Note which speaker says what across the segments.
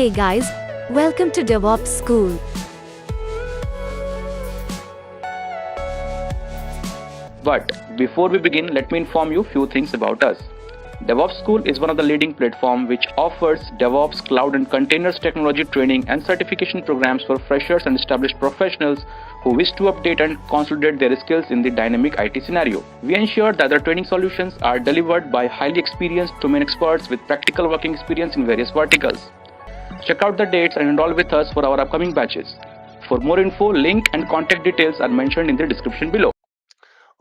Speaker 1: Hey guys, welcome to DevOps School.
Speaker 2: But before we begin, let me inform you few things about us. DevOps School is one of the leading platforms which offers DevOps, cloud and containers technology training and certification programs for freshers and established professionals who wish to update and consolidate their skills in the dynamic IT scenario. We ensure that the training solutions are delivered by highly experienced domain experts with practical working experience in various verticals. Check out the dates and enroll with us for our upcoming batches. For more info, link and contact details are mentioned in the description below.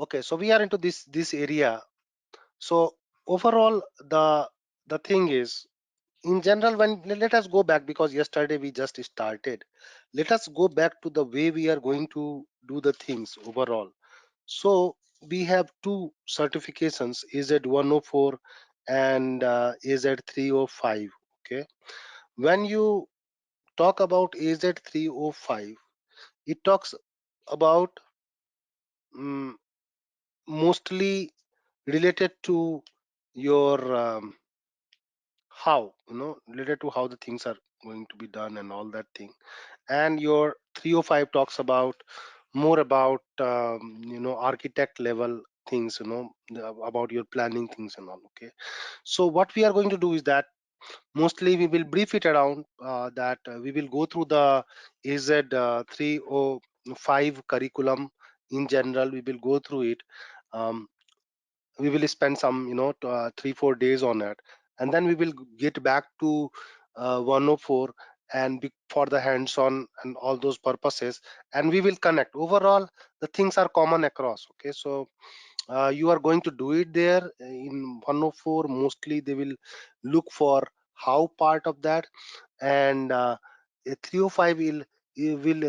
Speaker 3: Okay, so we are into this area. So overall, the thing is, in general, when let us go back, because yesterday we just started. Let us go back to the way we are going to do the things overall. So we have two certifications, AZ104 and AZ305. Okay, when you talk about AZ305, it talks about mm, mostly related to your how, related to how the things are going to be done and all that thing. And your 305 talks about more about architect level things, about your planning things and all. Okay, so what we are going to do is that mostly we will brief it around, that we will go through the AZ 305 curriculum in general. We will go through it. um, we will spend some 3-4 days on it, and then we will get back to 104 and for the hands-on and all those purposes, and we will connect. Overall, the things are common across. Okay, so you are going to do it there in 104. Mostly they will look for how part of that, and 305 will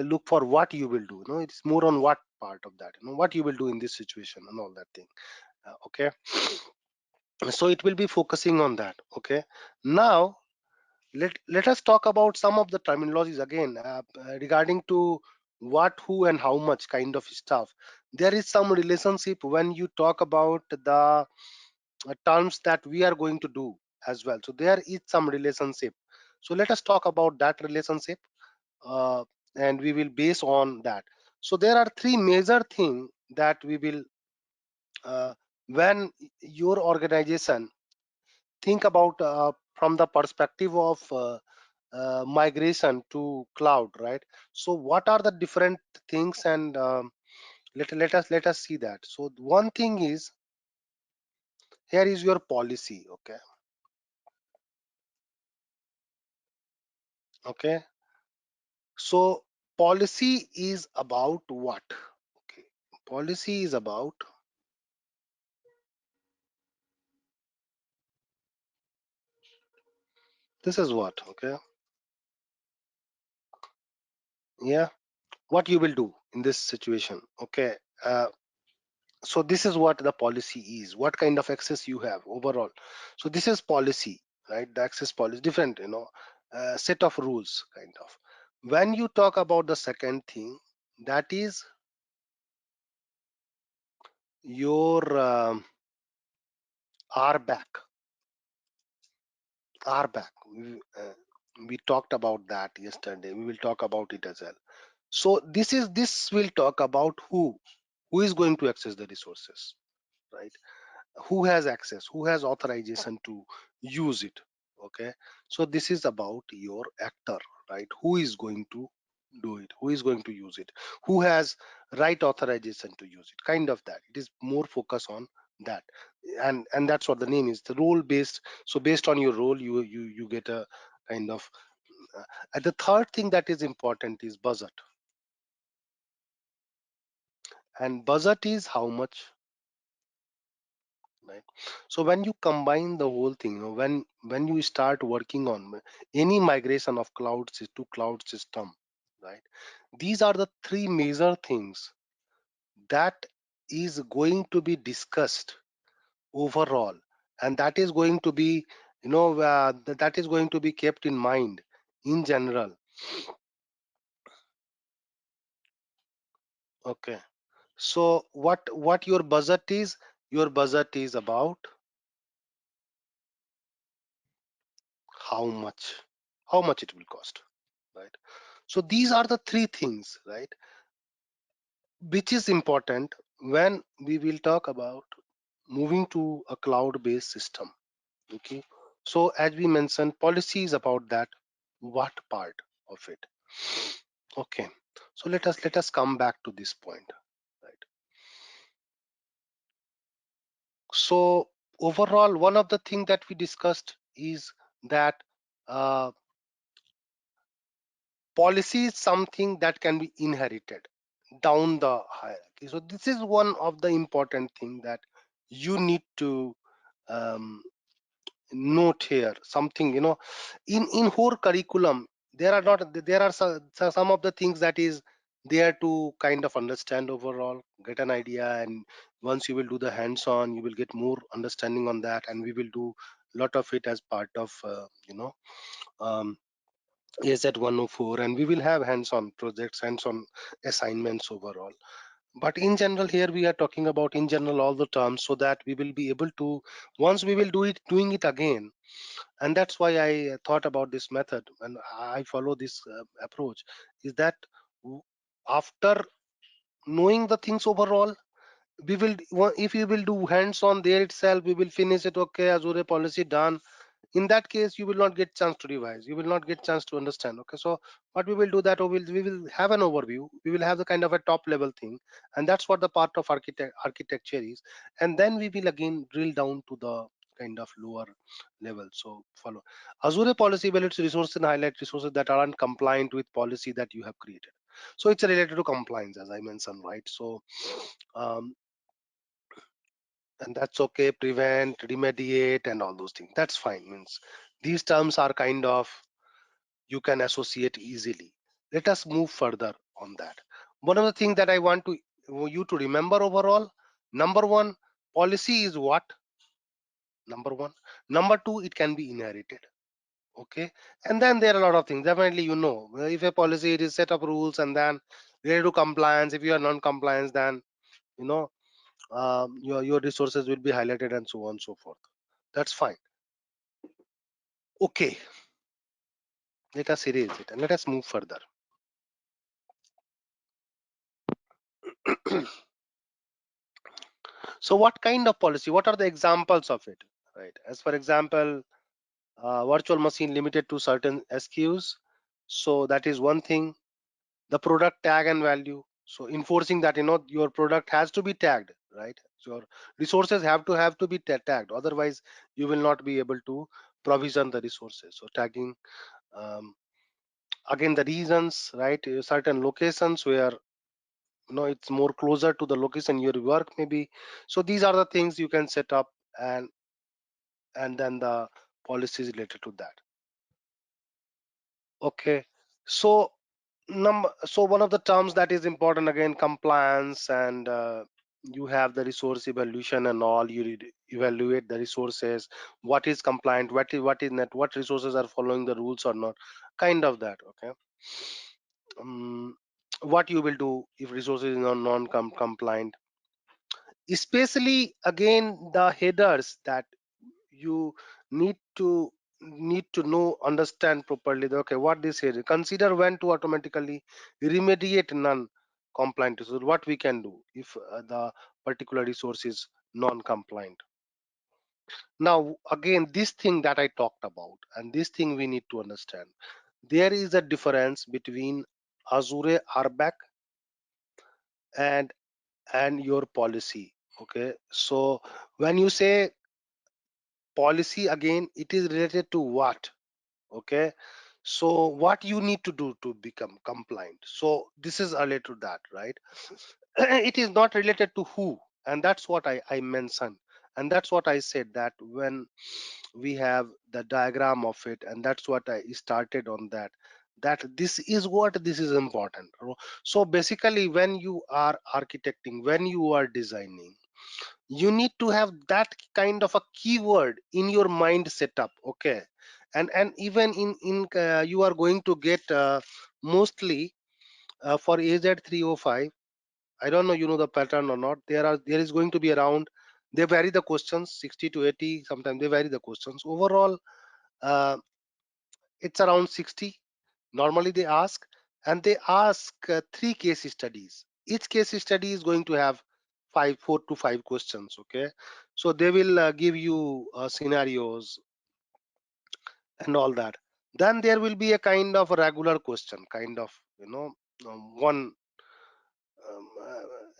Speaker 3: look for what you will do. It's more on what part of that, what you will do in this situation and all that thing. Okay, so it will be focusing on that. Okay, now let us talk about some of the terminologies again, regarding to what, who and how much kind of stuff. There is some relationship when you talk about the terms that we are going to do as well. So there is some relationship, so let us talk about that relationship, uh, and we will base on that. So there are three major things that we will, when your organization think about, from the perspective of migration to cloud, right? So what are the different things, and let us see that. So one thing is, here is your policy. Okay, okay, so policy is about what? Okay, policy is about, this is what. Okay, yeah, what you will do in this situation. Okay, so this is what the policy is, what kind of access you have overall. So this is policy, right? The access policy, different, set of rules kind of. When you talk about the second thing, that is your RBAC. RBAC, we talked about that yesterday, we will talk about it as well. So this will talk about who is going to access the resources, right? Who has access, who has authorization to use it. Okay, so this is about your actor, right? Who is going to do it, who is going to use it, who has right authorization to use it, kind of that. It is more focus on that, and that's what the name is, the role based. So based on your role, you get a kind of, and the third thing that is important is budget. And budget is how much, right? So when you combine the whole thing, when you start working on any migration of to cloud system, right? These are the three major things that is going to be discussed overall, and that is going to be, that is going to be kept in mind in general. Okay, so what your budget is? Your budget is about how much, how much it will cost, right? So these are the three things, right, which is important when we will talk about moving to a cloud-based system. Okay, so as we mentioned, policy is about that, what part of it. Okay, so let us come back to this point, right? So overall, one of the things that we discussed is that uh, policy is something that can be inherited down the hierarchy. So this is one of the important thing that you need to um, note here. Something, in whole curriculum, there are some of the things that is there to kind of understand overall, get an idea, and once you will do the hands-on, you will get more understanding on that, and we will do a lot of it as part of um, AZ 104, and we will have hands-on projects, hands-on assignments overall. But in general, here we are talking about in general all the terms, so that we will be able to, once we will doing it again. And that's why I thought about this method and I follow this approach, is that after knowing the things overall, we will, if we will do hands on there itself, we will finish it. Okay, Azure policy done. In that case, you will not get chance to revise, you will not get chance to understand. Okay, so what we will do, that we will have an overview, we will have the kind of a top level thing, and that's what the part of architecture is. And then we will again drill down to the kind of lower level. So follow Azure policy evaluates resources and highlight resources that aren't compliant with policy that you have created. So it's related to compliance, as I mentioned, right? So um, and that's okay, prevent, remediate, and all those things, that's fine. Means these terms are kind of, you can associate easily. Let us move further on that. One of the things that I want to you to remember overall, number one, policy is what? Number one. Number two, it can be inherited. Okay, and then there are a lot of things. Definitely, if a policy, it is set of rules, and then related to compliance. If you are non-compliance, then you know your resources will be highlighted and so on and so forth. That's fine. Okay, let us erase it and let us move further. So what kind of policy, what are the examples of it, right? As for example, virtual machine limited to certain SKUs, so that is one thing. The product tag and value, so enforcing that your product has to be tagged, right? So your resources have to be tagged, otherwise you will not be able to provision the resources. So tagging, um, again the reasons, right? Certain locations where it's more closer to the location your work maybe. So these are the things you can set up, and then the policies related to that. Okay, so one of the terms that is important, again, compliance, and you have the resource evaluation and all. You evaluate the resources, what is compliant, what is not, what resources are following the rules or not, kind of that. Okay, what you will do if resources are non-compliant, especially again the headers that you need to know, understand properly. Okay, what this here, consider when to automatically remediate non-compliant resource, what we can do if the particular resource is non-compliant. Now again, this thing that I talked about, and this thing we need to understand, there is a difference between Azure RBAC and your policy. Okay, so when you say policy, again, it is related to what? Okay, so what you need to do to become compliant, so this is related to that, right? It is not related to who, and that's what I mentioned, and that's what I said, that when we have the diagram of it, and that's what I started on, that this is what this is important. So basically, when you are architecting, when you are designing, you need to have that kind of a keyword in your mind setup. Okay, and even in you are going to get mostly for AZ305, I don't know the pattern or not. There is going to be around, they vary the questions 60 to 80, sometimes they vary the questions overall. uh, it's around 60 normally they ask, and they ask 3 case studies. Each case study is going to have 4 to 5 questions. Okay, so they will give you scenarios and all that. Then there will be a kind of a regular question, kind of, one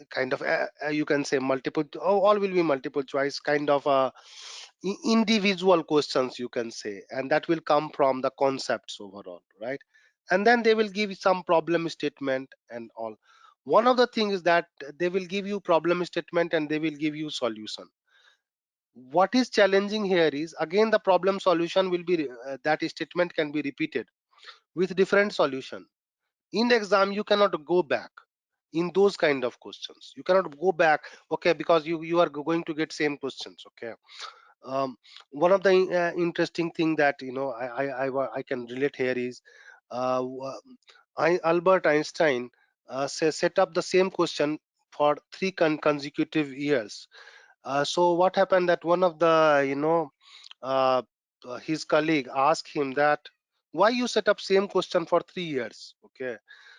Speaker 3: kind of you can say multiple, all will be multiple choice, kind of individual questions you can say, and that will come from the concepts overall, right? And then they will give some problem statement and all. One of the things is that they will give you problem statement and they will give you solution. What is challenging here is, again, the problem solution will be that statement can be repeated with different solution. In the exam you cannot go back in those kind of questions. You cannot go back, okay, because you are going to get same questions. Okay, one of the interesting thing that I can relate here is Albert Einstein set up the same question for 3 consecutive years. So what happened that one of the uh, his colleague asked him that, why you set up same question for 3 years? Okay,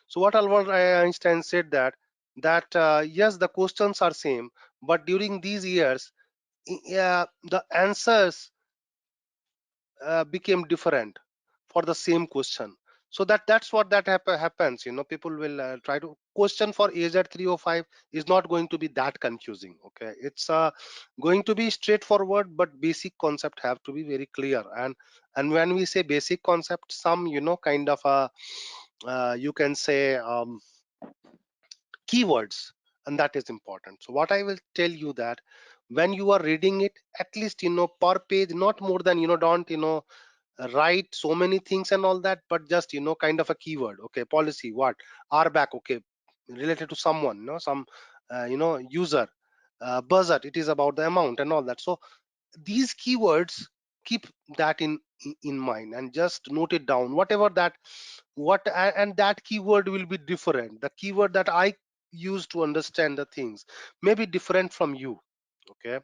Speaker 3: so what Albert Einstein said that yes, the questions are same, but during these years, the answers became different for the same question. So that's what happens. People will try to question for AZ 305 is not going to be that confusing. Okay, it's going to be straightforward, but basic concept have to be very clear. And when we say basic concept, some kind of a you can say keywords, and that is important. So what I will tell you that when you are reading it, at least per page, not more than, don't write so many things and all that, but just kind of a keyword. Okay, policy, what? RBAC, okay, related to someone, some user. Budget, it is about the amount and all that. So these keywords, keep that in mind and just note it down, whatever that, and that keyword will be different. The keyword that I use to understand the things may be different from you. Okay,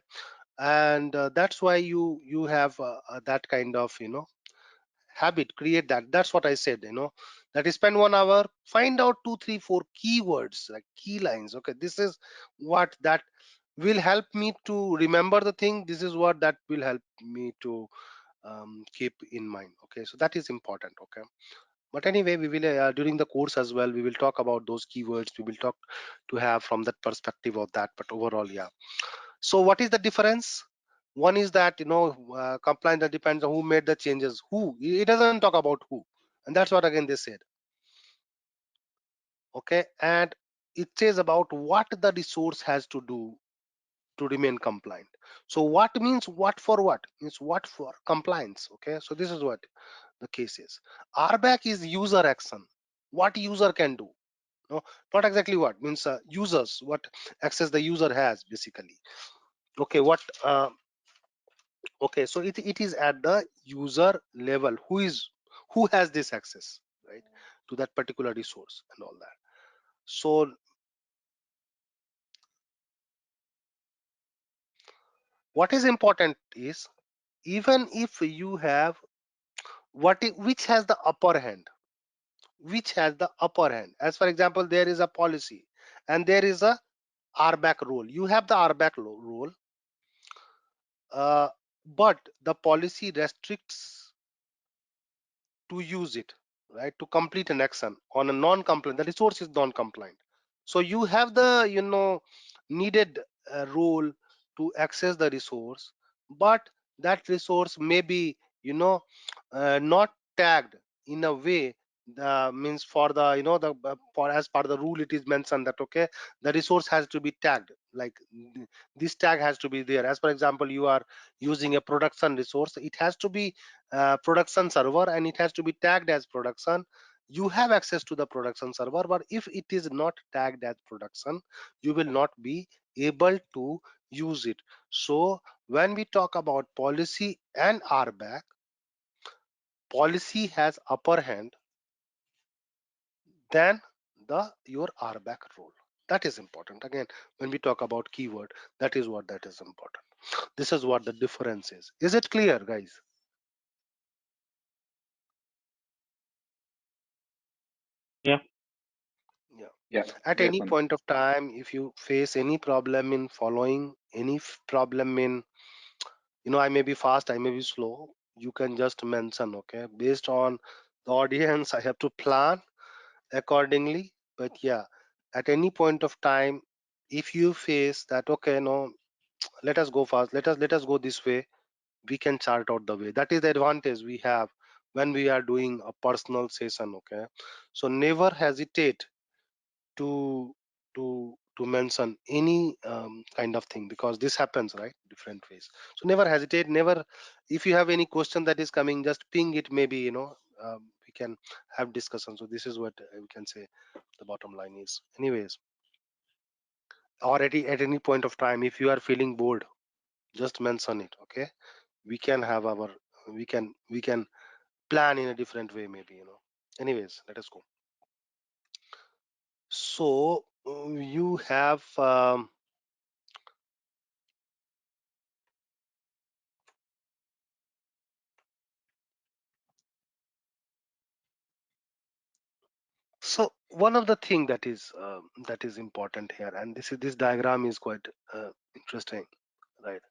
Speaker 3: and that's why you have that kind of habit, create that. That's what I said, that is spend 1 hour, find out 2 3 4 keywords, like key lines. Okay, this is what that will help me to remember the thing. This is what that will help me to keep in mind. Okay, so that is important. Okay, but anyway, we will during the course as well, we will talk about those keywords. We will talk to have from that perspective of that, but overall, yeah. So what is the difference? One is that compliance that depends on who made the changes. Who, it doesn't talk about who, and that's what again they said. Okay, and it says about what the resource has to do to remain compliant. So what means what for what? Means what for compliance. Okay, so this is what the case is. RBAC is user action. What user can do. No, not exactly what means users, what access the user has basically. Okay, what okay, so it is at the user level, who has this access, right, to that particular resource and all that. So what is important is, even if you have which has the upper hand, as for example, there is a policy and there is a RBAC role. You have the RBAC role, but the policy restricts to use it, right, to complete an action on a non-compliant. The resource is non-compliant, so you have the needed role to access the resource, but that resource may be not tagged in a way, means for the for as per the rule it is mentioned that, okay, the resource has to be tagged, like this tag has to be there. As for example, you are using a production resource, it has to be production server and it has to be tagged as production. You have access to the production server, but if it is not tagged as production, you will not be able to use it. So when we talk about policy and RBAC, policy has upper hand than the your RBAC role. That is important. Again, when we talk about keyword, that is what that is important. This is what the difference is. Is it clear, guys?
Speaker 2: Yeah,
Speaker 3: At
Speaker 2: yes,
Speaker 3: any
Speaker 2: Manoj.
Speaker 3: point of time, if you face any problem in following, any problem in, I may be fast, I may be slow, you can just mention, okay, based on the audience, I have to plan accordingly. But yeah, at any point of time, if you face that, okay, no, let us go fast, let us go this way, we can chart out the way. That is the advantage we have when we are doing a personal session, okay. So never hesitate to to mention any kind of thing, because this happens, right, different ways. So never hesitate, never, if you have any question that is coming, just ping it, maybe, we can have discussion. So this is what we can say the bottom line is. Anyways, already at any point of time, if you are feeling bored, just mention it, okay. We can have our, we can plan in a different way, maybe, anyways, let us go. So you have so one of the thing that is important here, and this diagram is quite interesting, right?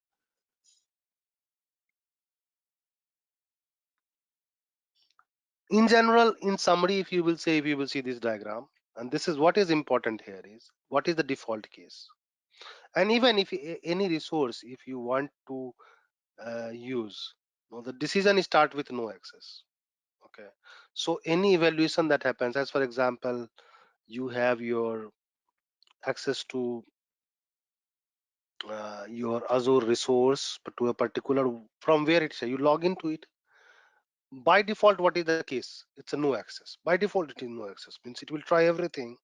Speaker 3: In general, in summary, if you will say, if you will see this diagram, and this is what is important here is what is the default case. And even if any resource, if you want to use, the decision is start with no access, okay. So any evaluation that happens, as for example, you have your access to your Azure resource to a particular, from where it's you log into it. By default, what is the case? It's a no access. By default, it is no access. Means it will try everything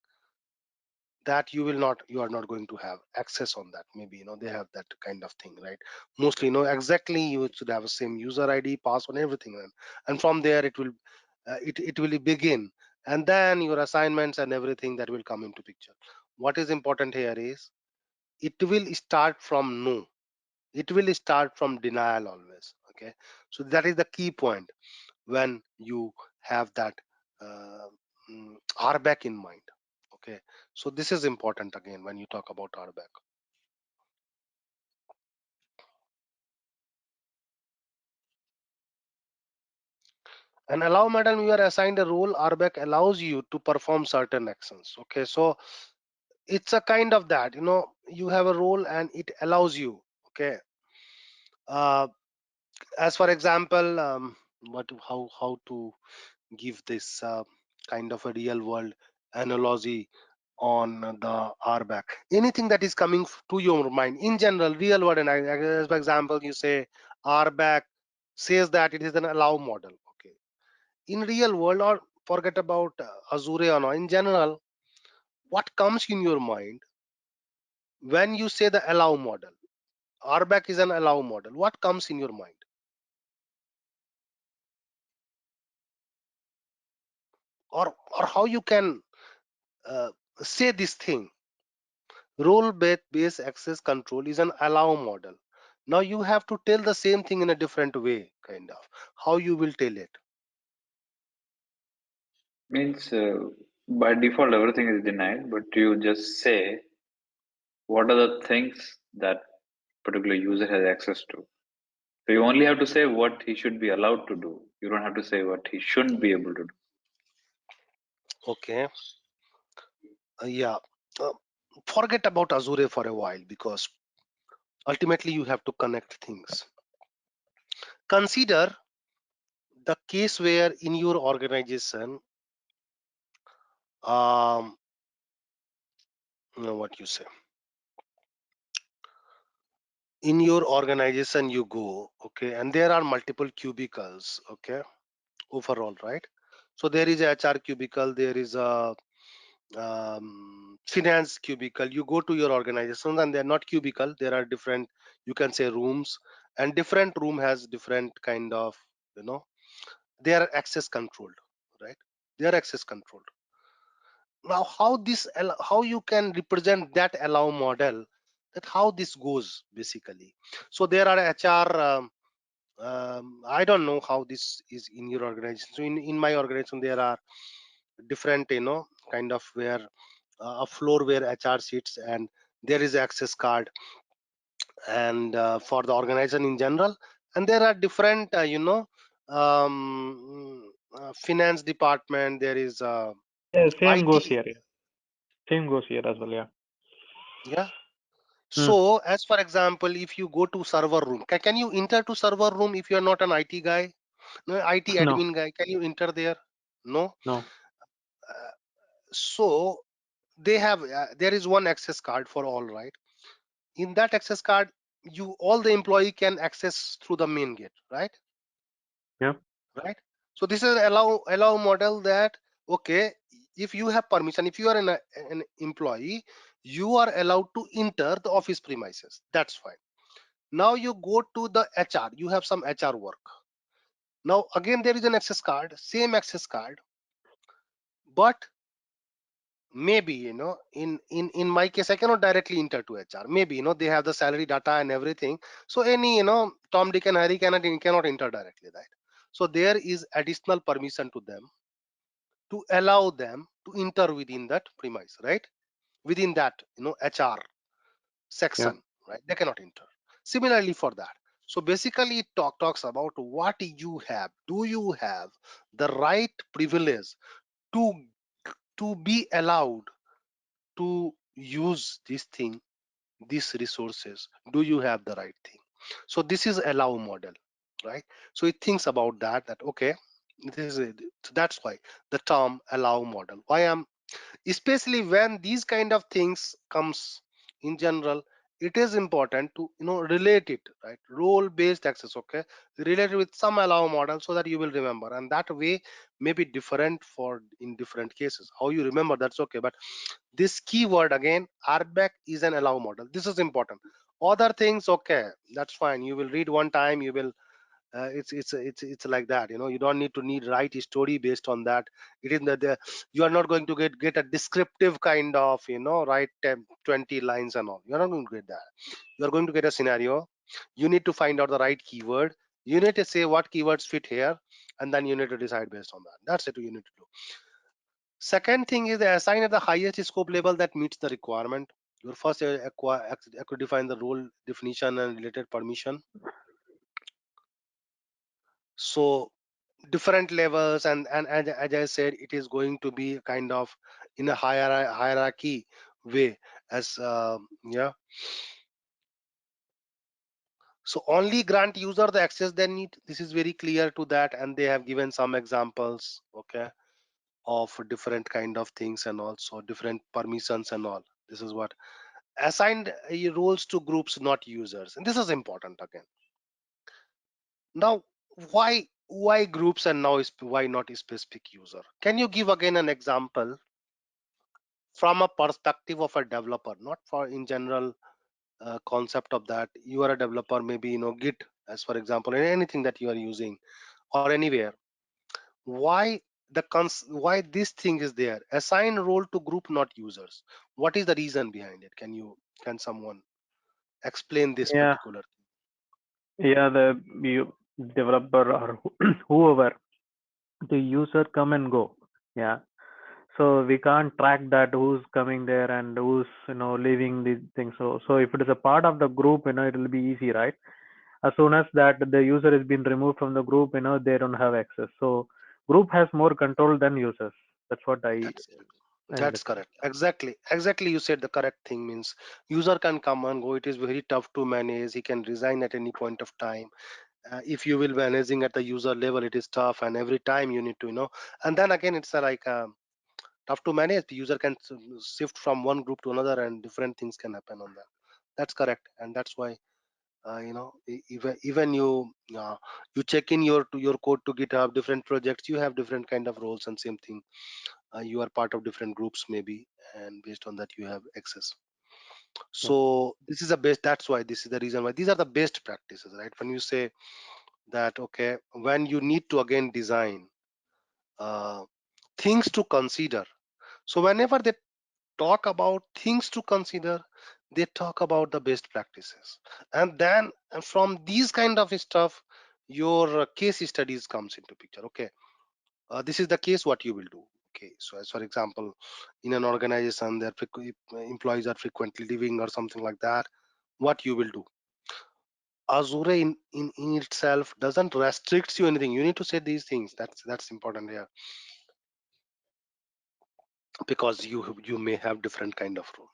Speaker 3: that you are not going to have access on that. Maybe they have that kind of thing, right? Mostly, exactly, you should have the same user ID, password, everything, and from there it will begin, and then your assignments and everything that will come into picture. What is important here is it will start from no, it will start from denial always, okay. So that is the key point when you have that uh, RBAC in mind, okay. So this is important again when you talk about RBAC. And allow madam, you are assigned a role, RBAC allows you to perform certain actions, okay. So it's a kind of that, you have a role and it allows you, okay. uh, as for example, what how to give this kind of a real world analogy on the RBAC. Anything that is coming to your mind in general, real world, and as for example, you say RBAC says that it is an allow model. Okay, in real world, or forget about Azure or not, in general, what comes in your mind when you say the allow model? RBAC is an allow model. What comes in your mind? Or how you can uh, say this thing? Role-based access control is an allow model. Now you have to tell the same thing in a different way, kind of. How you will tell it?
Speaker 2: Means by default everything is denied, but you just say what are the things that particular user has access to. So you only have to say what he should be allowed to do. You don't have to say what he shouldn't be able to do.
Speaker 3: Okay. Yeah. Uh, Forget about Azure for a while, because ultimately you have to connect things. Consider the case where in your organization, what you say, in your organization you go, okay, and there are multiple cubicles, okay, overall, right? So there is a HR cubicle, there is a finance cubicle. You go to your organization and they're not cubicle, there are different, you can say, rooms, and different room has different kind of, you know they are access controlled, right? They are access controlled. Now how you can represent that allow model, that how this goes basically. So there are HR, I don't know how this is in your organization. So in my organization there are different, kind of, where a floor where HR sits, and there is access card, and for the organization in general. And there are different finance department, there is
Speaker 4: Yeah, same goes
Speaker 3: IT.
Speaker 4: here. Yeah. Same goes here as well. Yeah.
Speaker 3: Yeah.
Speaker 4: Hmm.
Speaker 3: So as for example, if you go to server room, can you enter to server room if you are not an IT guy, no IT
Speaker 4: No.
Speaker 3: admin guy, can you enter there? No.
Speaker 4: No.
Speaker 3: uh, so they have there is one access card for all, right? In that access card, you all the employee can access through the main gate, right?
Speaker 4: Yeah.
Speaker 3: Right. So this is an allow model that, okay, if you have permission, if you are an employee, you are allowed to enter the office premises, that's fine. Now you go to the HR, you have some HR work. Now again there is an access card, same access card, but maybe in my case I cannot directly enter to HR. Maybe they have the salary data and everything, so any Tom, Dick and Harry cannot enter directly, right? So there is additional permission to them to allow them to enter within that premise, right? Within that HR
Speaker 4: Yeah.
Speaker 3: section, right? They cannot enter. Similarly for that, so basically it talks about what you have. Do you have the right privilege to be allowed to use this thing, these resources? Do you have the right thing? So this is allow model, right? So it thinks about that okay, this is it. So that's why the term allow model, why I'm, especially when these kind of things comes in general, it is important to relate it, right? Role based access, okay, relate it with some allow model so that you will remember, and that way may be different for in different cases. How you remember, that's okay, but this keyword again, RBAC is an allow model, this is important. Other things, okay, that's fine, you will read one time, you will it's like that, you don't need write a story based on that. It is that you are not going to get a descriptive kind of write 10, 20 lines and all. You're not going to get that. You are going to get a scenario, you need to find out the right keyword, you need to say what keywords fit here, and then you need to decide based on that. That's it you need to do. Second thing is assign at the highest scope level that meets the requirement. Your first define the role definition and related permission. So different levels, and as I said, it is going to be kind of in a hierarchy way, as yeah. So only grant user the access they need, this is very clear to that, and they have given some examples, okay, of different kind of things and also different permissions and all. This is what assigned roles to groups, not users, and this is important again. Now why groups and now why not a specific user? Can you give again an example from a perspective of a developer, not for in general concept of that you are a developer, maybe Git, as for example, in anything that you are using or anywhere. Why why this thing is there, assign role to group not users? What is the reason behind it? Can someone explain this
Speaker 4: Yeah.
Speaker 3: particular thing?
Speaker 4: Yeah. The developer or whoever, the user come and go. Yeah. So we can't track that who's coming there and who's leaving the thing. So if it is a part of the group, it will be easy, right? As soon as that the user has been removed from the group, they don't have access. So group has more control than users. That's what I
Speaker 3: That's That's
Speaker 4: understand.
Speaker 3: correct. Exactly. You said the correct thing, means user can come and go. It is very tough to manage. He can resign at any point of time. If you will managing at the user level, it is tough, and every time you need to, and then again, it's like tough to manage. The user can shift from one group to another, and different things can happen on that. That's correct, and that's why even you check in your code to GitHub, different projects, you have different kind of roles, and same thing, you are part of different groups maybe, and based on that you have access.
Speaker 4: Yeah.
Speaker 3: So this is the best, that's why this is the reason why these are the best practices, right? When you say that, okay, when you need to again design uh, things to consider, so whenever they talk about things to consider, they talk about the best practices, and then from these kind of stuff your case studies comes into picture. Okay, this is the case, what you will do. Okay, so as for example, in an organization, their employees are frequently leaving or something like that. What you will do? Azure in itself doesn't restricts you anything. You need to say these things. That's important here, because you may have different kind of role.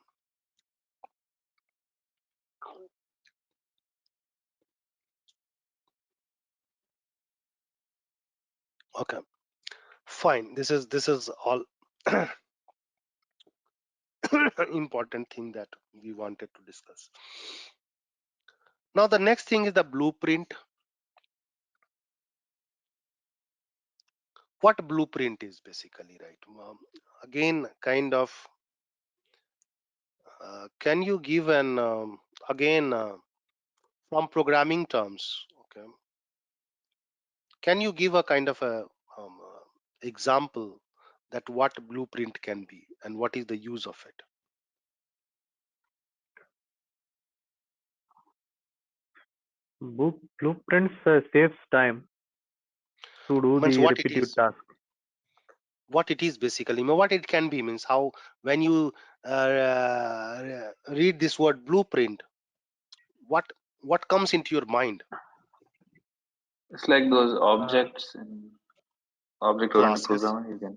Speaker 3: Okay, fine. This is all important thing that we wanted to discuss. Now the next thing is the blueprint. What blueprint is basically, right? Again, kind of, can you give an again from programming terms? Okay, can you give a kind of a example that what blueprint can be and what is the use of it?
Speaker 4: Blueprints saves time to do
Speaker 3: Means
Speaker 4: the
Speaker 3: what it
Speaker 4: repetitive
Speaker 3: is,
Speaker 4: task.
Speaker 3: what it is basically, what it can be, means how when you read this word blueprint, what comes into your mind?
Speaker 5: It's like those
Speaker 4: Uh,
Speaker 5: objects in object-oriented
Speaker 3: Classes,
Speaker 5: programming. You can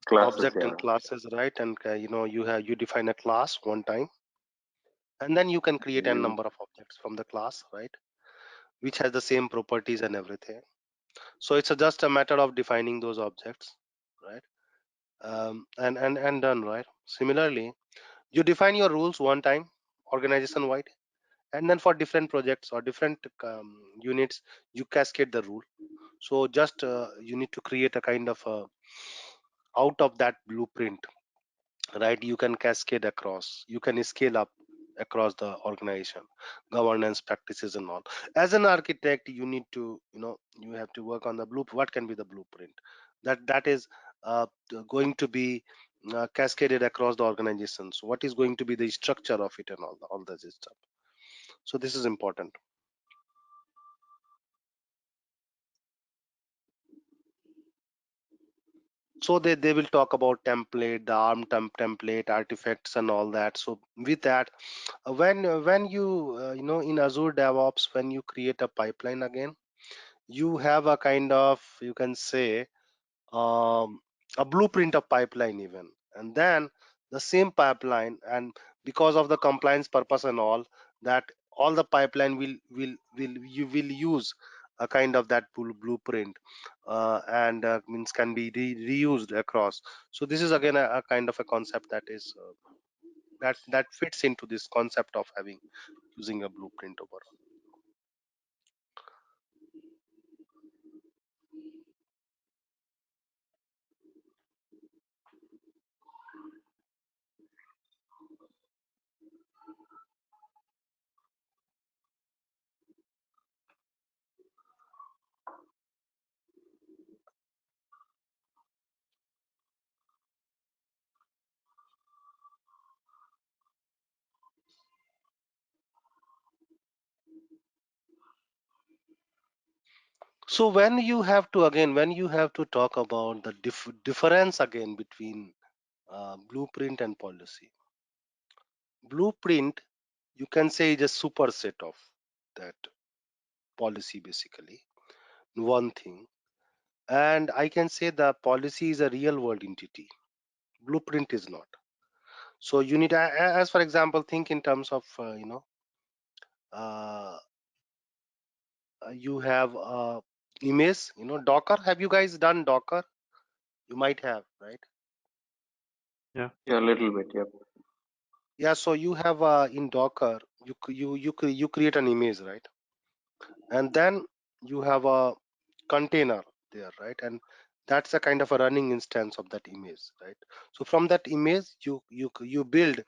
Speaker 5: classes,
Speaker 3: object
Speaker 5: yeah.
Speaker 3: and classes, right? And you define a class one time, and then you can create a
Speaker 5: You
Speaker 3: number of objects from the class, right, which has the same properties and everything. So it's just a matter of defining those objects, right? And done, right? Similarly, you define your rules one time, organization wide, and then for different projects or different units, you cascade the rule. So just you need to create a kind of out of that blueprint, right? You can cascade across, you can scale up across the organization, governance practices and all. As an architect, you need to, you have to work on the blueprint. What can be the blueprint that is going to be cascaded across the organization? So what is going to be the structure of it and all that stuff? So this is important. So they will talk about template, the arm template, artifacts and all that. So with that, when you in Azure DevOps, when you create a pipeline again, you have a kind of, you can say, um, a blueprint of pipeline even, and then the same pipeline, and because of the compliance purpose and all that, all the pipeline will you will use a kind of that blueprint, and means can be reused across. So this is again a kind of a concept that is that fits into this concept of having using a blueprint overall. So when you have to, again, when you have to talk about the difference again between blueprint and policy. Blueprint, you can say, is a superset of that policy, basically, one thing. And I can say the policy is a real world entity. Blueprint is not. So you need, as for example, think in terms of, uh, you have image, Docker. Have you guys done Docker? You might have, right?
Speaker 4: yeah.
Speaker 5: Yeah, a little bit, yep.
Speaker 3: Yeah, so you have in Docker, you create an image, right? And then you have a container there, right? And that's a kind of a running instance of that image, right? So from that image, you build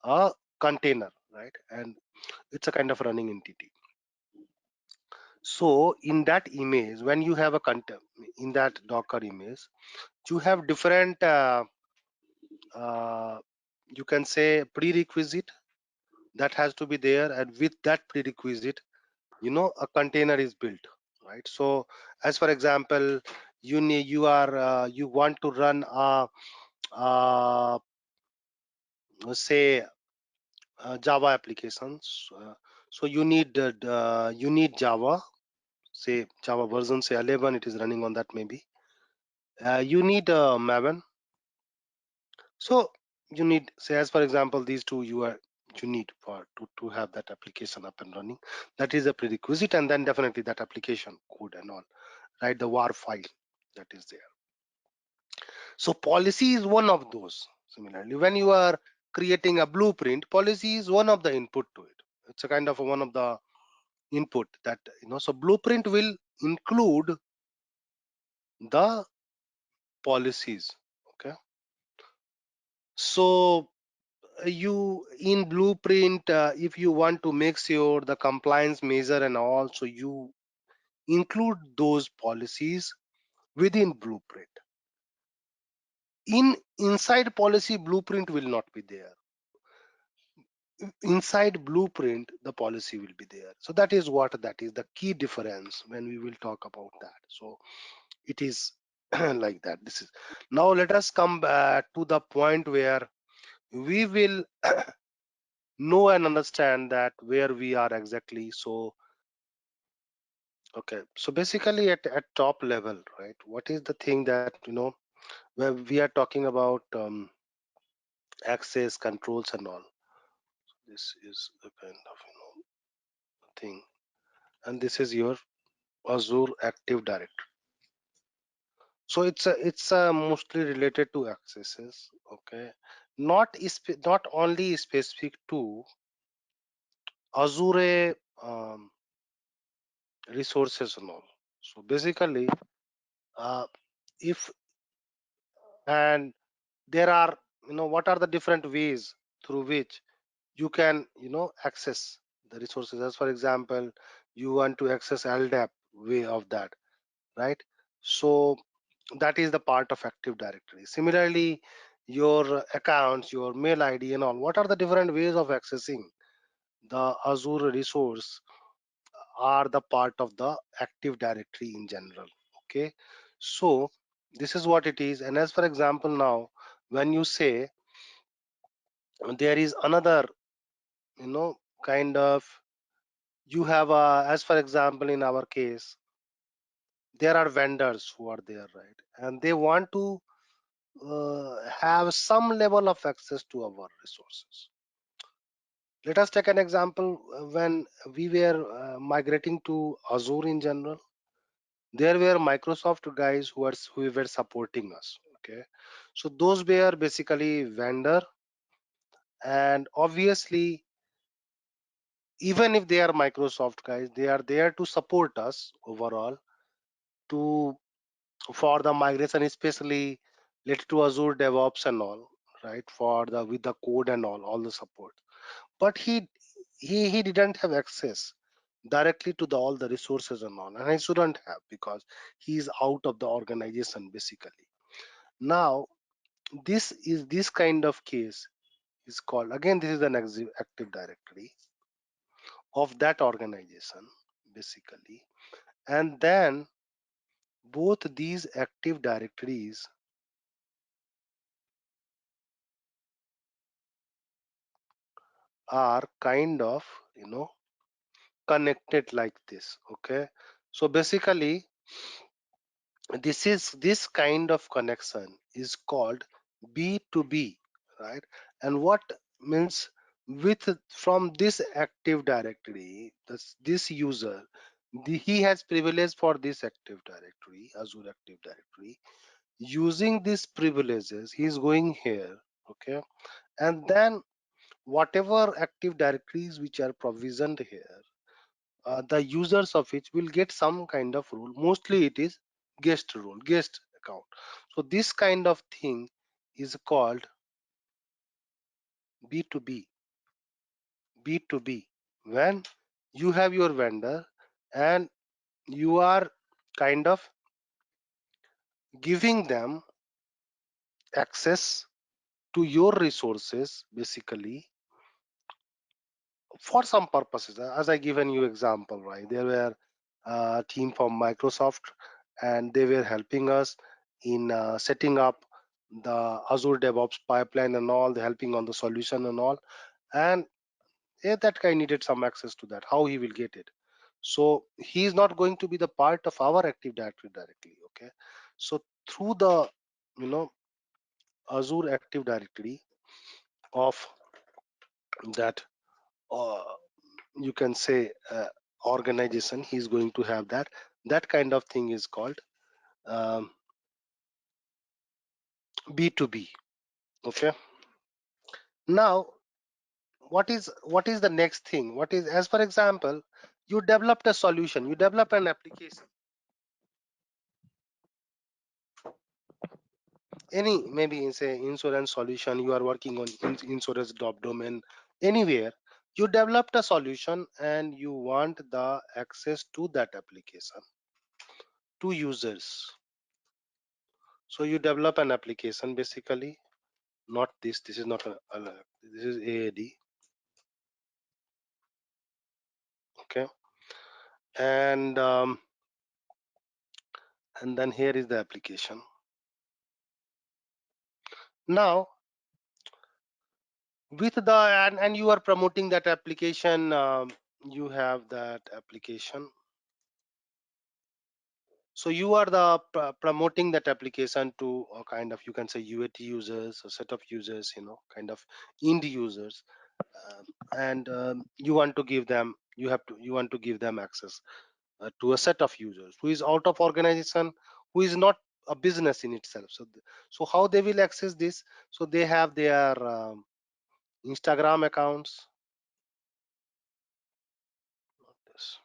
Speaker 3: a container, right? And it's a kind of running entity. So in that image, when you have a content in that Docker image, you have different uh, you can say prerequisite that has to be there, and with that prerequisite, a container is built, right? So as for example, you want to run say Java applications. So you need Java, say Java version say 11, it is running on that maybe. You need Maven. So you need, say, as for example, these two you need for to have that application up and running. That is a prerequisite, and then definitely that application code and all, right? The war file that is there. So policy is one of those. Similarly, when you are creating a blueprint, policy is one of the input to it. It's a kind of one of the input that, so blueprint will include the policies. Okay. So you in blueprint, if you want to make sure the compliance measure and all, so you include those policies within blueprint. Inside policy, blueprint will not be there. Inside blueprint, the policy will be there. So that is the key difference when we will talk about that. So it is like that. This is, now let us come back to the point where we will know and understand that where we are exactly. So okay, so basically at top level, right, what is the thing that, where we are talking about access controls and all. This is a kind of thing, and this is your Azure Active Directory. So it's mostly related to accesses. Okay, not only specific to Azure resources and all. So basically, if and there are, what are the different ways through which you can, access the resources. As for example, you want to access LDAP way of that, right? So that is the part of Active Directory. Similarly, your accounts, your mail ID and all, what are the different ways of accessing the Azure resource are the part of the Active Directory in general. Okay, so this is what it is. And as for example, now when you say there is another, kind of, you have as for example, in our case, there are vendors who are there, right, and they want to have some level of access to our resources. Let us take an example. When we were migrating to Azure in general, there were Microsoft guys who were supporting us. Okay, so those were basically vendor, and obviously even if they are Microsoft guys, they are there to support us overall to for the migration, especially related to Azure DevOps and all, right, for the with the code and all the support. But he didn't have access directly to all the resources and all, and I shouldn't have, because he is out of the organization basically. Now this kind of case is called, again, this is an Active Directory of that organization basically. And then both these Active Directories are kind of, connected like this. Okay, so basically this kind of connection is called B2B, right? And what means, with from this Active Directory, this user, he has privilege for this Active Directory, Azure Active Directory. Using these privileges, he is going here. Okay, and then whatever Active Directories which are provisioned here, the users of it will get some kind of rule. Mostly it is guest rule, guest account. So this kind of thing is called B2B. B2B, when you have your vendor and you are kind of giving them access to your resources basically for some purposes. As I given you example, right, there were a team from Microsoft, and they were helping us in setting up the Azure DevOps pipeline and all, helping on the solution and all. And yeah, that guy needed some access to that. How he will get it? So he is not going to be the part of our Active Directory directly. Okay, so through the Azure Active Directory of that, you can say organization, he's going to have that. That kind of thing is called um, B2B. Okay. Now, what is the next thing? What is, as for example, you developed a solution, you develop an application, any maybe say insurance solution, you are working on insurance domain, anywhere you developed a solution and you want the access to that application to users. So you develop an application, basically not this is not this is AAD. Okay, and then here is the application. Now with the and you are promoting that application, you have that application, so you are the promoting that application to a kind of, you can say, UAT users, a set of users, kind of end users, and you want to give them, you want to give them access to a set of users who is out of organization, who is not a business in itself. So how they will access this? So they have their Instagram accounts. Not this.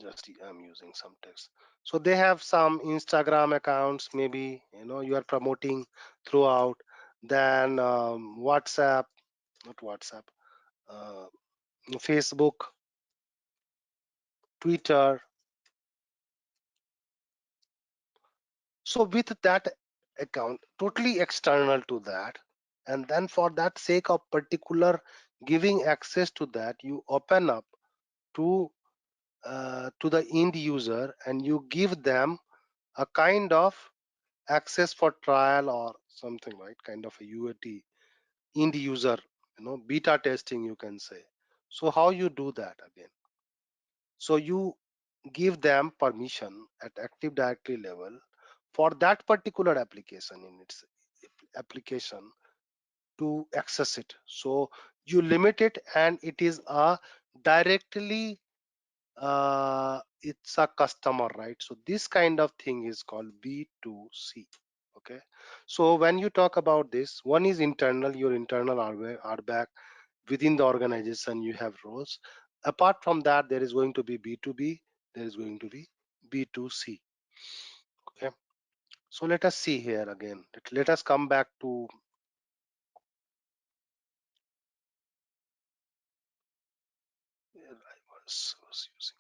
Speaker 3: Just I'm using some text. So they have some Instagram accounts, maybe you are promoting throughout. Then WhatsApp, not WhatsApp, uh, Facebook, Twitter. So with that account, totally external to that, and then for that sake of particular giving access to that, you open up to the end user and you give them a kind of access for trial or something, right? Kind of a UAT, end user, beta testing, you can say. So how you do that again? So you give them permission at Active Directory level for that particular application in its application to access it. So you limit it, and it is a directly it's a customer, right? So this kind of thing is called B2C. Okay, so when you talk about this, one is internal, your internal RBAC. Within the organization you have roles. Apart from that, there is going to be B2B, there is going to be B2C. Okay, so let us see here again. Let us come back to where I was using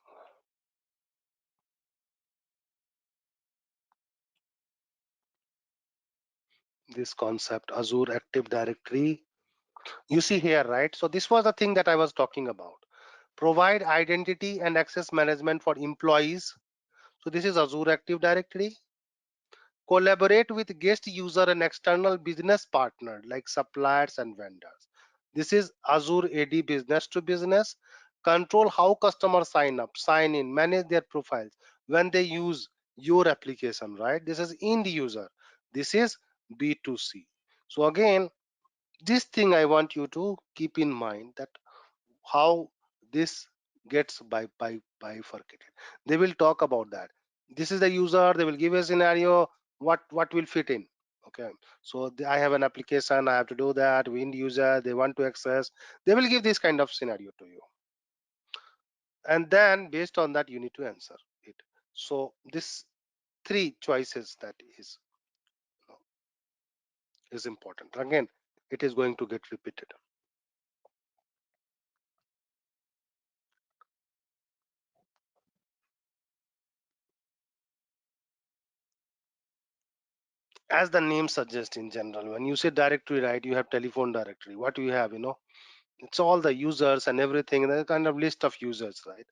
Speaker 3: this concept, Azure Active Directory. You see here, right? So this was the thing that I was talking about. Provide identity and access management for employees. So this is Azure Active Directory. Collaborate with guest user and external business partner like suppliers and vendors. This is Azure AD business to business. Control how customers sign up, sign in, manage their profiles when they use your application, right? This is end user. This is B2C. So again, this thing I want you to keep in mind, that how this gets bifurcated. They will talk about that. This is the user, they will give a scenario, what will fit in. Okay, so I have an application, I have to do that. Wind user, they want to access, they will give this kind of scenario to you, and then based on that you need to answer it. So this three choices that is important. Again, it is going to get repeated. As the name suggests, in general, when you say directory, right, you have telephone directory. What do you have? it's all the users and everything. There's a kind of list of users, right?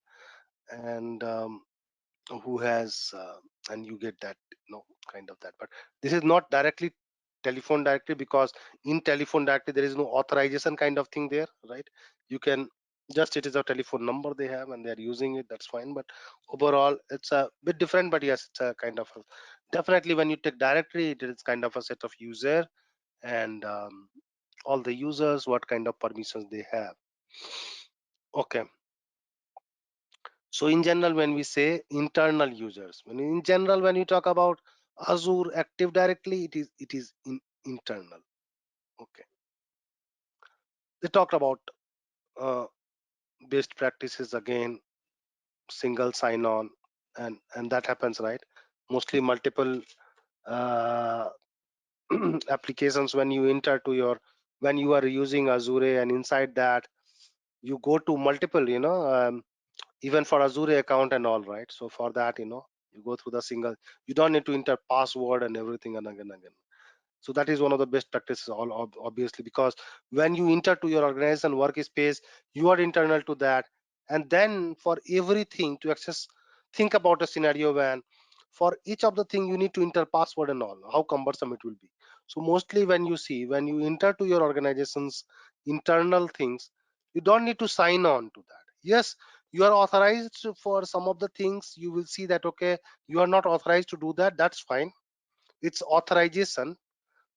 Speaker 3: And who has and you get that, kind of that. But this is not directly telephone directory, because in telephone directory there is no authorization kind of thing there, right? You can just, it is a telephone number they have and they are using it, that's fine. But overall it's a bit different. But yes, it's a kind of definitely when you take directory, it is kind of a set of user, and all the users, what kind of permissions they have. Okay. So in general, when we say internal users, in general, when you talk about Azure Active Directory, it is internal. Okay. They talked about uh, best practices again, single sign-on, and that happens, right? Mostly multiple uh, applications when you enter to your, when you are using Azure, and inside that you go to multiple, even for Azure account and all, right? So for that, you go through the single, you don't need to enter password and everything and again. So that is one of the best practices, all obviously, because when you enter to your organization workspace, you are internal to that. And then for everything to access, think about a scenario when for each of the thing you need to enter password and all, how cumbersome it will be. So mostly when you see, when you enter to your organization's internal things, you don't need to sign on to that. Yes, you are authorized for some of the things. You will see that, okay, you are not authorized to do that, that's fine, it's authorization.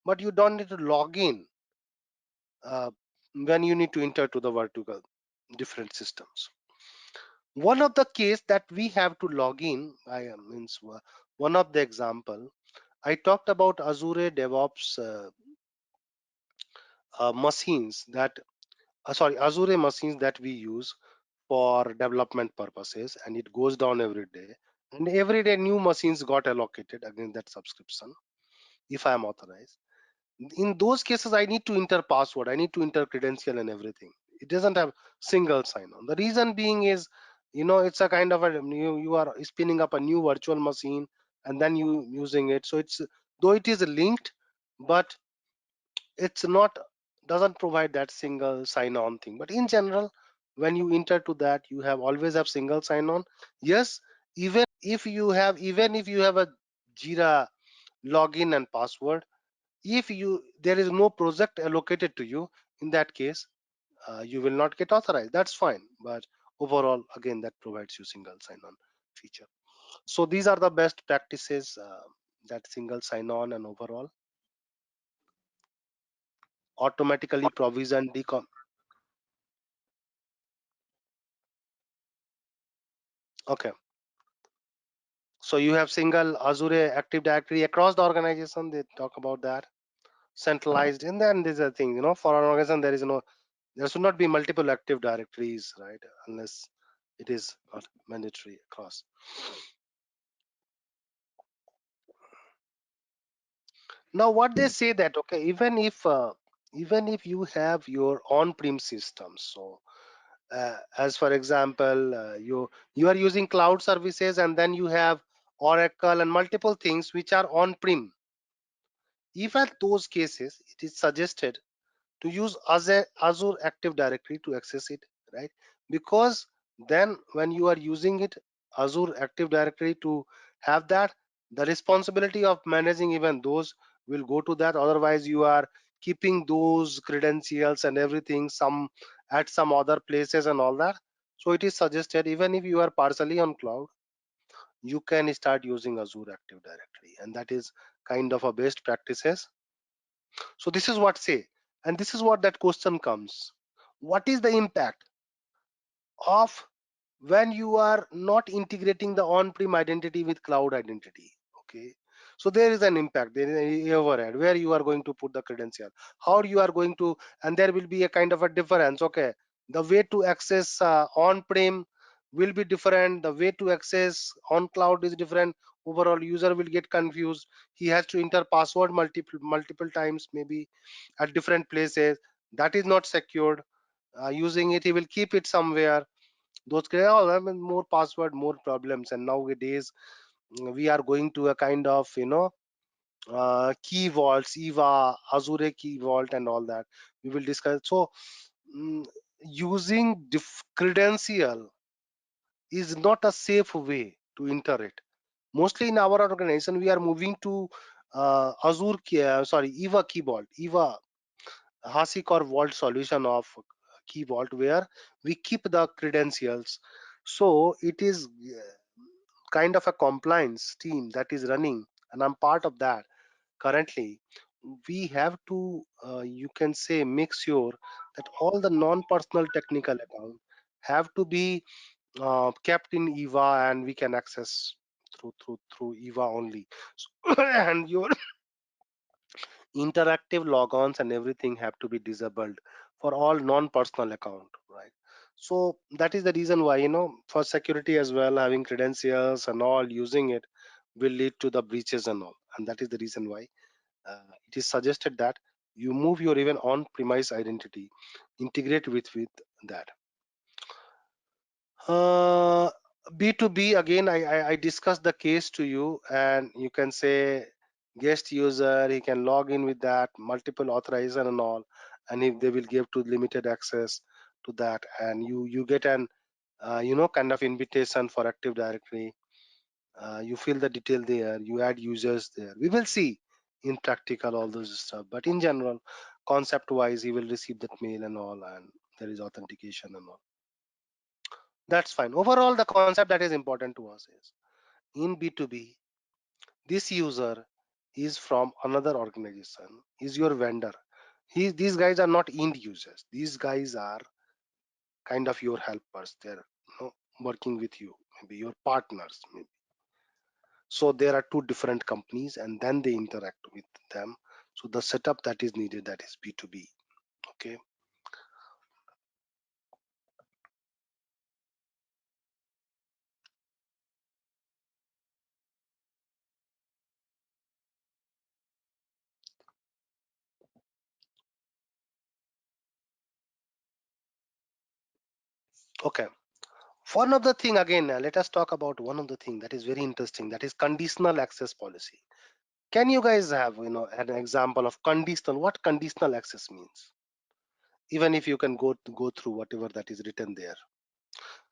Speaker 3: But you don't need to log in uh, when you need to enter to the vertical different systems. One of the case that we have to log in, means one of the example, I talked about Azure DevOps machines that sorry, Azure machines that we use for development purposes, and it goes down every day, and every day new machines got allocated against that subscription if I am authorized. In those cases, I need to enter password, I need to enter credential and everything. It doesn't have single sign-on. The reason being is, it's a kind of a, you are spinning up a new virtual machine and then you using it. So it's, though it is linked, but it's not, doesn't provide that single sign-on thing. But in general, when you enter to that, you have always have single sign-on. Yes, even if you have a Jira login and password, if there is no project allocated to you, in that case you will not get authorized, that's fine. But overall, again, that provides you single sign-on feature. So these are the best practices, that single sign-on, and overall automatically provision decom. Okay, so you have single Azure Active Directory across the organization, they talk about that, centralized. And then there's a thing, for an organization there should not be multiple active directories, right? Unless it is not mandatory across. Now what they say that, okay, even if you have your on-prem systems, so as for example, you are using cloud services, and then you have Oracle and multiple things which are on-prem. If at those cases, it is suggested to use Azure Active Directory to access it, right? Because then when you are using it, Azure Active Directory, to have that, the responsibility of managing even those will go to that. Otherwise, you are keeping those credentials and everything at some other places and all that. So it is suggested, even if you are partially on cloud, you can start using Azure Active Directory, and that is kind of a best practices. So this is what say, and this is what that question comes. What is the impact of when you are not integrating the on-prem identity with cloud identity? Okay, so there is an impact, there is a overhead where you are going to put the credential, how you are going to, and there will be a kind of a difference. Okay, the way to access on-prem will be different, the way to access on cloud is different. Overall, user will get confused, he has to enter password multiple times, maybe at different places. That is not secured. Using it, he will keep it somewhere. Those I mean, more password, more problems. And nowadays we are going to a kind of key vaults, Eva, Azure key vault, and all that we will discuss. So using credential is not a safe way to enter it. Mostly in our organization, we are moving to Eva Key Vault, Eva Hasik or Vault solution of Key Vault, where we keep the credentials. So it is kind of a compliance team that is running, and I'm part of that currently. We have to, you can say, make sure that all the non-personal technical account have to be kept in Eva, and we can access through Eva only. So, and your interactive logons and everything have to be disabled for all non-personal account, right? So that is the reason why, for security as well, having credentials and all using it will lead to the breaches and all. And that is the reason why it is suggested that you move your even on-premise identity, integrate with that. uh, B2B, again, I discussed the case to you, and you can say guest user, he can log in with that multiple authorization and all, and if they will give to limited access to that, and you get an kind of invitation for Active Directory. You fill the detail there, you add users there. We will see in practical all those stuff, but in general, concept wise, he will receive that mail and all, and there is authentication and all. That's fine. Overall, the concept that is important to us is in B2B, this user is from another organization, is your vendor. These guys are not end users. These guys are kind of your helpers. They're working with you, maybe your partners, maybe. So there are two different companies, and then they interact with them. So the setup that is needed, that is B2B. Okay. Okay. One of the thing, again, let us talk about one of the thing that is very interesting, that is conditional access policy. Can you guys have an example of conditional, what conditional access means? Even if you can go through whatever that is written there.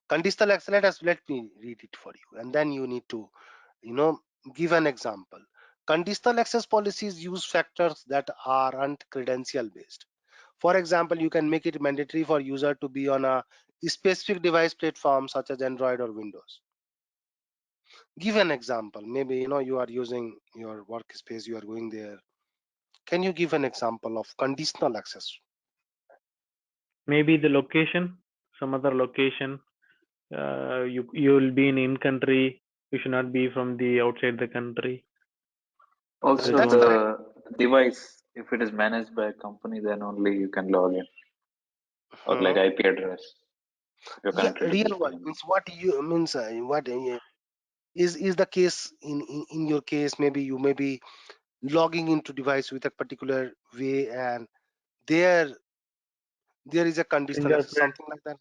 Speaker 3: Conditional access, let me read it for you, and then you need to give an example. Conditional access policies use factors that aren't credential based. For example, you can make it mandatory for user to be on a specific device platform such as Android or Windows. Give an example. Maybe you are using your workspace, you are going there. Can you give an example of conditional access?
Speaker 4: Maybe the location, some other location. You'll be in country. You should not be from the outside the country.
Speaker 5: Also,
Speaker 3: That's correct.
Speaker 5: the device, if it is managed by a company, then only you can log in. Or like IP address. If you're
Speaker 3: Yeah,
Speaker 5: connected to
Speaker 3: real
Speaker 5: this
Speaker 3: world
Speaker 5: premises.
Speaker 3: means what you means what is the case in your case. Maybe you may be logging into device with a particular way, and there is a conditional access,
Speaker 4: Fingerprint,
Speaker 3: something like that.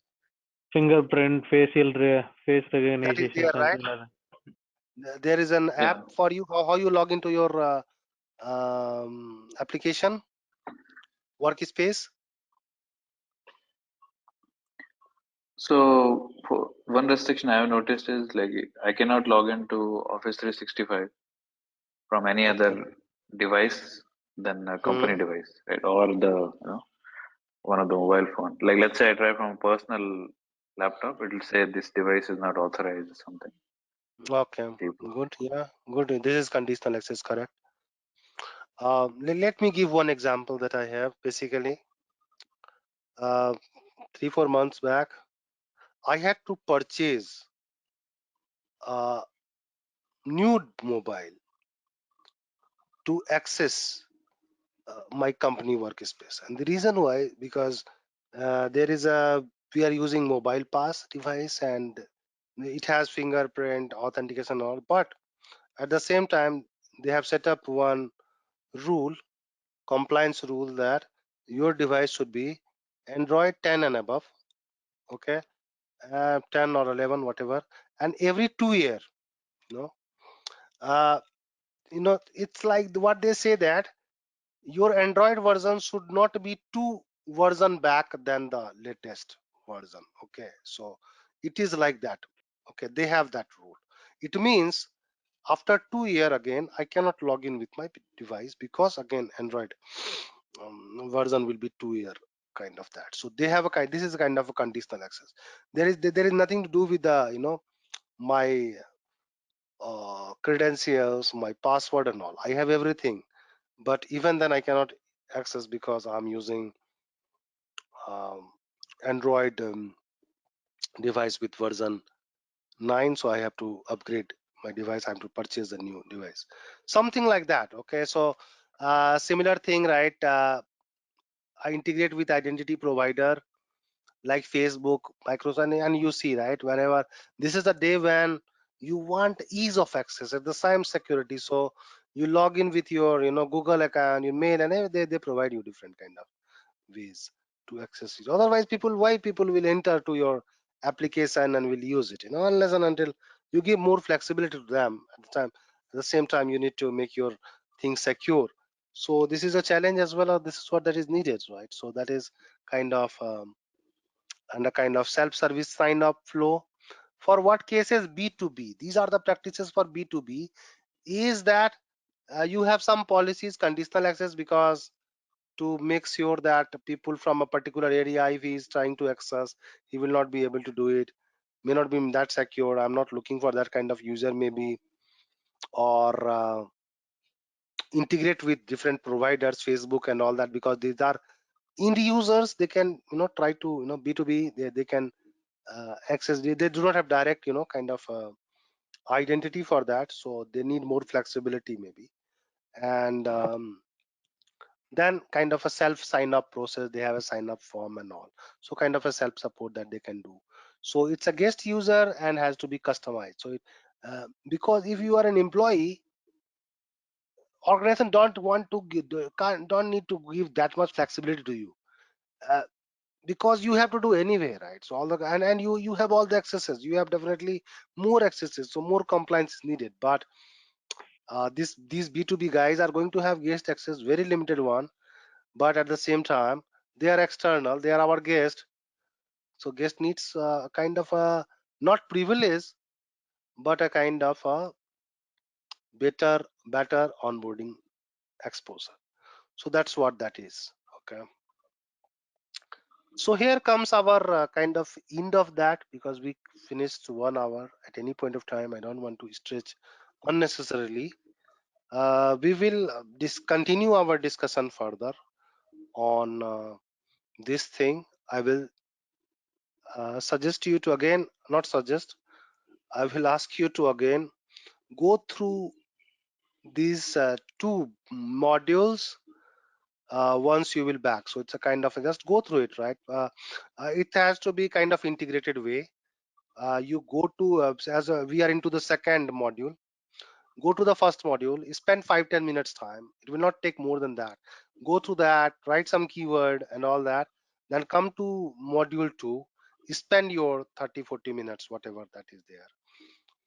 Speaker 4: face
Speaker 3: That is
Speaker 4: recognition,
Speaker 3: there, right?
Speaker 4: something like that.
Speaker 3: There is an
Speaker 5: Yeah.
Speaker 3: app for you, how you log into your application workspace.
Speaker 5: So for one restriction I have noticed is like I cannot log into Office 365 from any
Speaker 3: Okay.
Speaker 5: other device than a
Speaker 3: Hmm.
Speaker 5: company device, right? Or one of the mobile phone. Like let's say I try from a personal laptop, it will say this device is not authorized or something.
Speaker 3: Okay, good. Yeah, good. This is conditional access, correct. Let me give one example that I have. Basically, uh, 3-4 months back, I had to purchase a new mobile to access my company workspace, and the reason why, because there is a we are using mobile pass device, and it has fingerprint authentication and all, but at the same time they have set up one rule, compliance rule, that your device should be Android 10 and above. Okay. 10 or 11, whatever, and every 2 year, you know uh, it's like what they say, that your Android version should not be too version back than the latest version. Okay, so it is like that. Okay, they have that rule. It means after 2 year again I cannot log in with my device, because again Android version will be 2 year kind of that. So they have a kind, this is a kind of a conditional access. There is nothing to do with the my credentials, my password and all. I have everything, but even then I cannot access because I'm using um, Android device with version 9, so I have to upgrade my device. I have to purchase a new device, something like that. Okay, so similar thing, right? I integrate with identity provider like Facebook, Microsoft, and you see, right, whenever this is the day when you want ease of access at the same security, so you log in with your Google account, your mail, and they provide you different kind of ways to access it. Otherwise, why people will enter to your application and will use it, unless and until you give more flexibility to them. At the same time, you need to make your things secure. So this is a challenge as well, or this is what that is needed, right? So that is kind of and a kind of self-service sign up flow. For what cases? B2B. These are the practices for B2B. Is that you have some policies, conditional access, because to make sure that people from a particular area, if he is trying to access, he will not be able to do it, may not be that secure. I'm not looking for that kind of user, maybe. Or integrate with different providers, Facebook and all that, because these are end users. They can try to B2B, they can access. They do not have direct kind of identity for that, so they need more flexibility maybe. And then kind of a self sign up process, they have a sign up form and all, so kind of a self support that they can do. So it's a guest user and has to be customized. So because if you are an employee, organization don't want to give, don't need to give that much flexibility to you, uh, because you have to do anyway, right? So all the and you have all the accesses, you have definitely more accesses, so more compliance is needed. But these B2B guys are going to have guest access, very limited one, but at the same time they are external, they are our guest. So guest needs a kind of a not privilege, but a kind of a better onboarding exposure. So that's what that is. Okay, so here comes our kind of end of that, because we finished 1 hour. At any point of time, I don't want to stretch unnecessarily. We will continue our discussion further on this thing. I will suggest you to again, not suggest, I will ask you to again go through these two modules once you will back. So it's a kind of just go through it, right? It has to be kind of integrated way. You go to we are into the second module. Go to the first module, spend 5-10 minutes time. It will not take more than that. Go through that, write some keyword and all that, then come to module 2, spend your 30-40 minutes, whatever that is there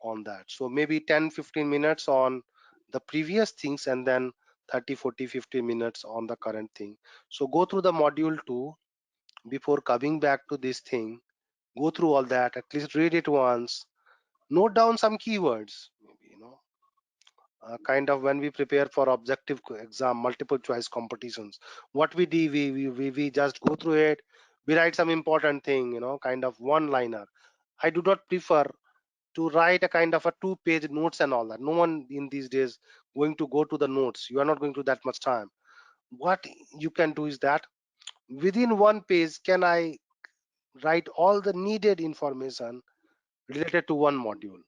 Speaker 3: on that. So maybe 10-15 minutes on the previous things, and then 30-40-50 minutes on the current thing. So go through the module 2 before coming back to this thing. Go through all that, at least read it once, note down some keywords, maybe kind of when we prepare for objective exam, multiple choice competitions, what we do, we just go through it, we write some important thing, kind of one liner. I do not prefer to write a kind of a 2-page notes and all that. No one in these days going to go to the notes. You are not going to that much time. What you can do is that within 1 page, can I write all the needed information related to one module?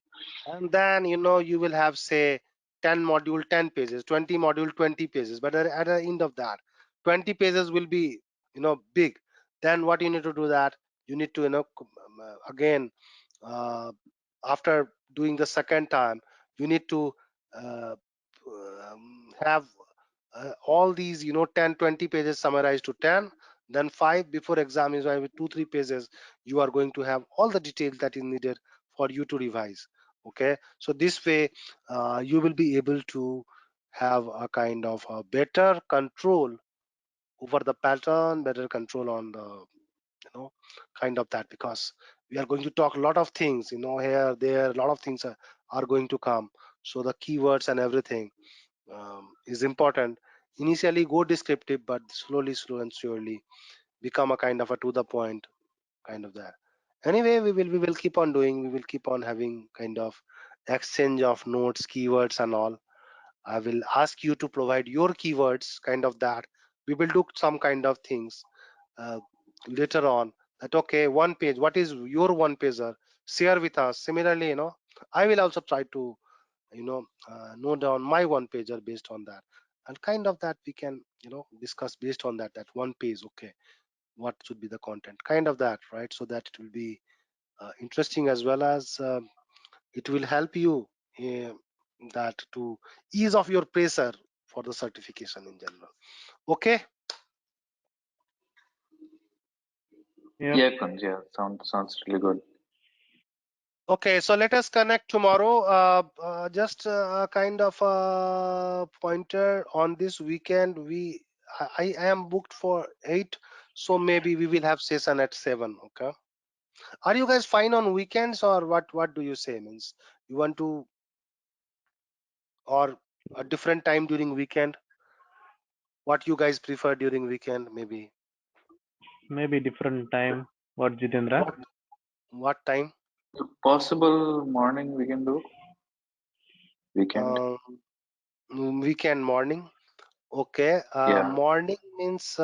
Speaker 3: And then you will have, say, 10 module 10 pages, 20 module 20 pages, but at the end of that 20 pages will be big. Then what you need to do, that you need to again, uh, after doing the second time, you need to have all these 10-20 pages summarized to 10, then 5 before exam is with 2-3 pages. You are going to have all the details that is needed for you to revise. Okay, so this way you will be able to have a kind of a better control over the pattern, better control on the kind of that, because we are going to talk a lot of things, here, there, a lot of things are going to come. So the keywords and everything is important. Initially go descriptive, but slow and surely become a kind of a to the point kind of that. Anyway, we will keep on doing, we will keep on having kind of exchange of notes, keywords and all. I will ask you to provide your keywords, kind of that. We will do some kind of things uh, later on, that okay, one page, what is your one pager, share with us. Similarly, I will also try to note down my one pager based on that, and kind of that we can discuss based on that one page. Okay, what should be the content, kind of that, right? So that it will be interesting, as well as it will help you uh, that to ease off your pressure for the certification in general. Okay.
Speaker 4: Yeah.
Speaker 5: Kunj, yeah, sounds really good.
Speaker 3: Okay, so let us connect tomorrow. Just a kind of a pointer on this weekend. I am booked for 8, so maybe we will have session at 7. Okay. Are you guys fine on weekends, or what do you say? Means you want to, or a different time during weekend? What you guys prefer during weekend?
Speaker 4: Maybe different time. What, Jitendra?
Speaker 3: What time?
Speaker 5: Possible morning we can do. Weekend.
Speaker 3: Weekend morning. Okay.
Speaker 5: Yeah.
Speaker 3: Morning means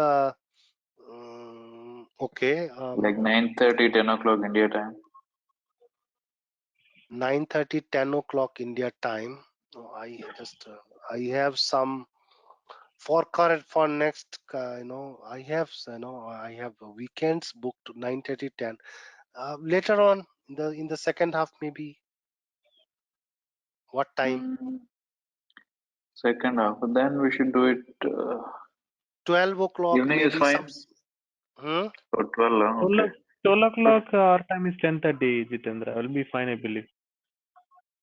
Speaker 3: okay.
Speaker 5: Like 9:30, 10 o'clock India time.
Speaker 3: 9:30, 10 o'clock India time. I just I have some for current, for next I have I have weekends booked 9:30, 10. Later on in the second half, maybe what time?
Speaker 5: Second half. Then we should do it.
Speaker 3: 12 o'clock,
Speaker 5: Evening is
Speaker 3: maybe some.
Speaker 5: fine.
Speaker 3: Hmm?
Speaker 5: Or 12, okay.
Speaker 4: 12 o'clock our time is 10:30, Jitendra. Will be fine, I believe.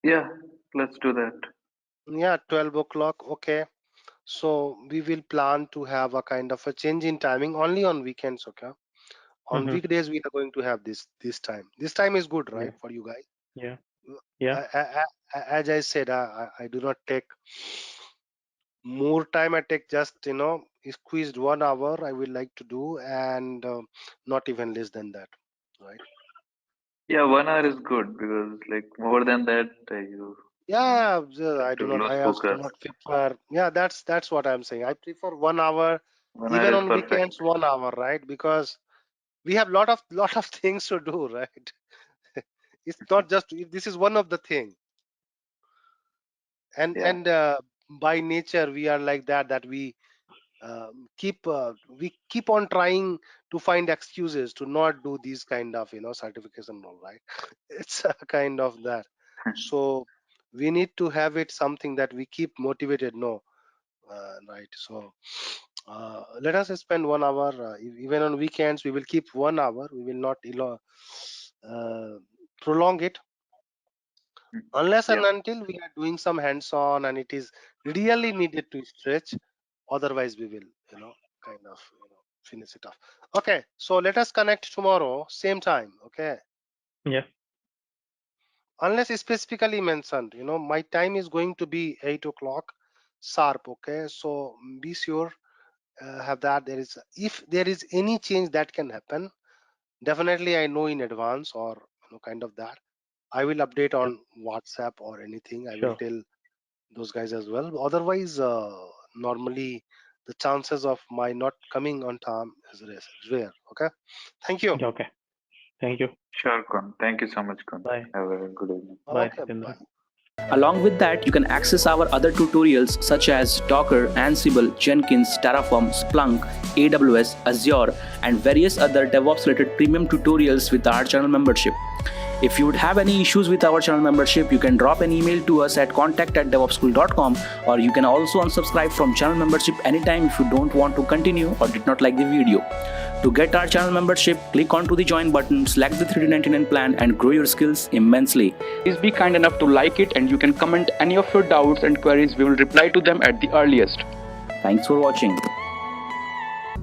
Speaker 5: Yeah, let's do that.
Speaker 3: Yeah, 12 o'clock. Okay. So we will plan to have a kind of a change in timing only on weekends. Okay. On weekdays we are going to have this time. This time is good, right,
Speaker 4: Yeah.
Speaker 3: for you guys?
Speaker 4: Yeah. Yeah.
Speaker 3: As I said, I do not take more time. I take just squeezed 1 hour I will like to do, and not even less than that, right?
Speaker 5: Yeah, 1 hour is good because like more than that you
Speaker 3: Yeah,
Speaker 5: have to lose
Speaker 3: I also do
Speaker 5: focus.
Speaker 3: not prefer. Yeah, that's what I'm saying. I prefer 1 hour,
Speaker 5: 1 hour
Speaker 3: even
Speaker 5: is
Speaker 3: on
Speaker 5: perfect.
Speaker 3: weekends 1 hour, right? Because we have lot of things to do, right? It's not just, this is one of the thing. And
Speaker 5: Yeah.
Speaker 3: by nature we are like that we keep on trying to find excuses to not do these kind of certification role, right? It's a kind of that. So we need to have it something that we keep motivated, no, right? So let us spend 1 hour, even on weekends we will keep 1 hour. We will not uh, prolong it, unless and
Speaker 5: Yeah.
Speaker 3: until we are doing some hands-on and it is really needed to stretch. Otherwise we will kind of finish it off. Okay, so let us connect tomorrow same time. Okay,
Speaker 4: Yeah.
Speaker 3: unless specifically mentioned, my time is going to be 8 o'clock sharp. Okay, so be sure, have that. There is, if there is any change that can happen, definitely I know in advance, or kind of that I will update
Speaker 4: Yeah.
Speaker 3: on WhatsApp or anything. I will
Speaker 4: Sure.
Speaker 3: tell those guys as well. Otherwise, normally the chances of my not coming on time is rare. Okay, thank you.
Speaker 4: Okay. Thank you.
Speaker 5: Sure, Kun. Thank you so much, Kun.
Speaker 4: Bye.
Speaker 5: Have a good evening.
Speaker 4: Bye,
Speaker 3: Okay,
Speaker 4: Jitendra.
Speaker 3: bye.
Speaker 2: Along with that, you can access our other tutorials such as Docker, Ansible, Jenkins, Terraform, Splunk, AWS, Azure, and various other DevOps related premium tutorials with our channel membership. If you would have any issues with our channel membership, you can drop an email to us at contact@devopschool.com, or you can also unsubscribe from channel membership anytime if you don't want to continue or did not like the video. To get our channel membership, click onto the join button, select the 3D99 plan, and grow your skills immensely. Please be kind enough to like it, and you can comment any of your doubts and queries. We will reply to them at the earliest. Thanks for watching.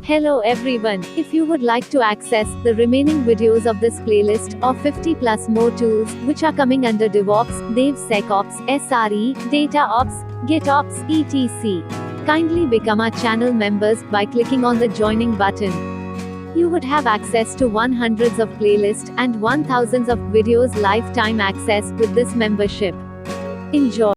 Speaker 1: Hello everyone, if you would like to access the remaining videos of this playlist of 50 plus more tools which are coming under DevOps, DevSecOps, SRE, DataOps, GitOps, etc. Kindly become our channel members by clicking on the joining button. You would have access to 100s of playlists and 1000s of videos lifetime access with this membership. Enjoy.